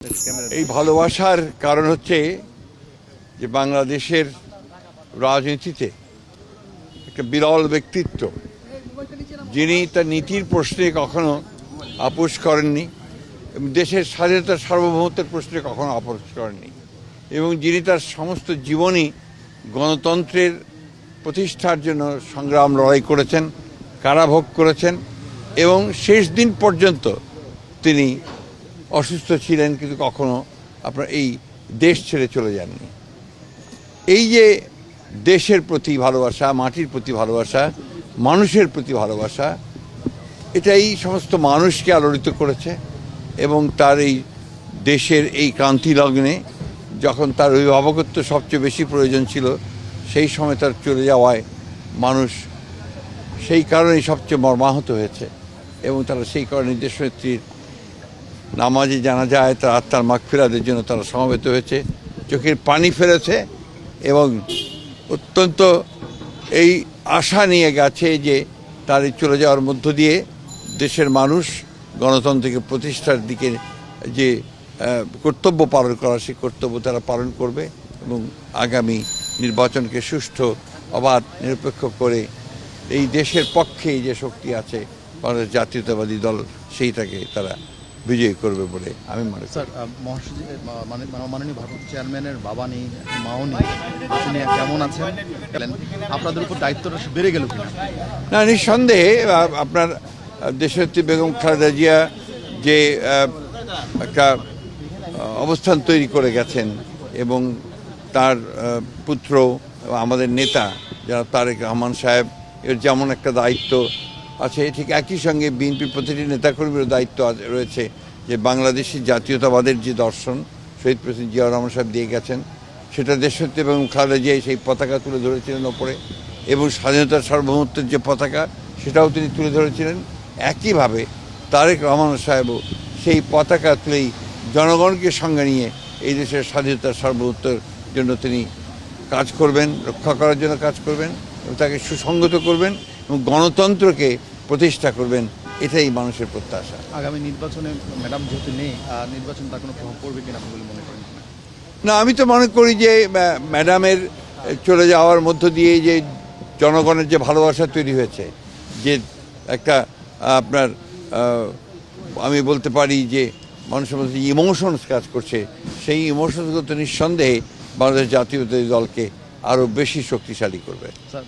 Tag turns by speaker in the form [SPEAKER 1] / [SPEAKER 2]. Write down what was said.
[SPEAKER 1] এই ভালোবাসার কারণ হচ্ছে যে বাংলাদেশের রাজনীতিতে একটা বিরল ব্যক্তিত্ব, যিনি তার নীতির প্রশ্নে কখনো আপোষ করেননি এবং দেশের স্বাধীনতা সার্বভৌমত্বের প্রশ্নে কখনো আপোষ করেননি, এবং যিনি তার সমস্ত জীবনই গণতন্ত্রের প্রতিষ্ঠার জন্য সংগ্রাম লড়াই করেছেন, কারাভোগ করেছেন এবং শেষ দিন পর্যন্ত তিনি অসুস্থ ছিলেন, কিন্তু কখনো আপনার এই দেশ ছেড়ে চলে যাননি। এই যে দেশের প্রতি ভালোবাসা, মাটির প্রতি ভালোবাসা, মানুষের প্রতি ভালোবাসা, এটাই সমস্ত মানুষকে আলোড়িত করেছে এবং তার এই দেশের এই ক্রান্তি লগ্নে যখন তার অভিভাবকত্ব সবচেয়ে বেশি প্রয়োজন ছিল, সেই সময় তার চলে যাওয়ায় মানুষ সেই কারণেই সবচেয়ে মর্মাহত হয়েছে এবং তারা সেই কারণে দেশনেত্রীর নামাজে জানা যায় তার আত্মার মাগফিরাতের জন্য তারা সমবেত হয়েছে, চোখের পানি ফেলেছে এবং অত্যন্ত এই আশা নিয়ে গেছে যে তার এই চলে যাওয়ার মধ্য দিয়ে দেশের মানুষ গণতন্ত্রকে প্রতিষ্ঠার দিকে যে কর্তব্য পালন করা, সেই কর্তব্য তারা পালন করবে এবং আগামী নির্বাচনকে সুষ্ঠু, অবাধ, নিরপেক্ষ করে এই দেশের পক্ষে যে শক্তি আছে বাংলাদেশ জাতীয়তাবাদী দল, সেইটাকে তারা বিজয়ী করবে বলে আমি মনে করি।
[SPEAKER 2] স্যার, মাননীয় ভারপ্রাপ্ত চেয়ারম্যানের বাবা নেই, মাও নেই, আপনি কেমন আছেন? আপনাদের উপর দায়িত্বটা বেড়ে গেল কিনা?
[SPEAKER 1] না, নিঃসন্দেহে আপনার দেশনেত্রী বেগম খালেদা জিয়া যে একটা অবস্থান তৈরি করে গেছেন এবং তার পুত্র আমাদের নেতা যারা তারেক রহমান সাহেব, এর যেমন একটা দায়িত্ব আছে, ঠিক একই সঙ্গে বিএনপির প্রতিটি নেতাকর্মীর দায়িত্ব রয়েছে যে বাংলাদেশি জাতীয়তাবাদের যে দর্শন শহীদ প্রেসিডেন্ট জিয়াউর রহমান সাহেব দিয়ে গেছেন, সেটা দেশনেত্রী এবং খালেদা জিয়া সেই পতাকা তুলে ধরেছিলেন ওপরে, এবং স্বাধীনতার সার্বভৌমত্বের যে পতাকা সেটাও তিনি তুলে ধরেছিলেন। একইভাবে তারেক রহমান সাহেবও সেই পতাকা তুলেই জনগণকে সঙ্গে নিয়ে এই দেশের স্বাধীনতার সার্বভৌমত্বের জন্য তিনি কাজ করবেন, রক্ষা করার জন্য কাজ করবেন এবং তাকে সুসংগত করবেন এবং গণতন্ত্রকে প্রতিষ্ঠা করবেন, এটাই মানুষের প্রত্যাশা।
[SPEAKER 2] আগামী নির্বাচনে ম্যাডাম যেহেতু নেই, নির্বাচন তার কোনো প্রভাব পড়বে কিনা বলে মনে করেন?
[SPEAKER 1] না, আমি তো মনে করি যে ম্যাডামের চলে যাওয়ার মধ্য দিয়ে যে জনগণের যে ভালোবাসা তৈরি হয়েছে, যে একটা আপনার আমি বলতে পারি যে মানুষের মধ্যে ইমোশনস কাজ করছে, সেই ইমোশনসগুলো তো নিঃসন্দেহে বাংলাদেশ জাতীয়তাবাদী দলকে আরও বেশি শক্তিশালী করবে।
[SPEAKER 2] স্যার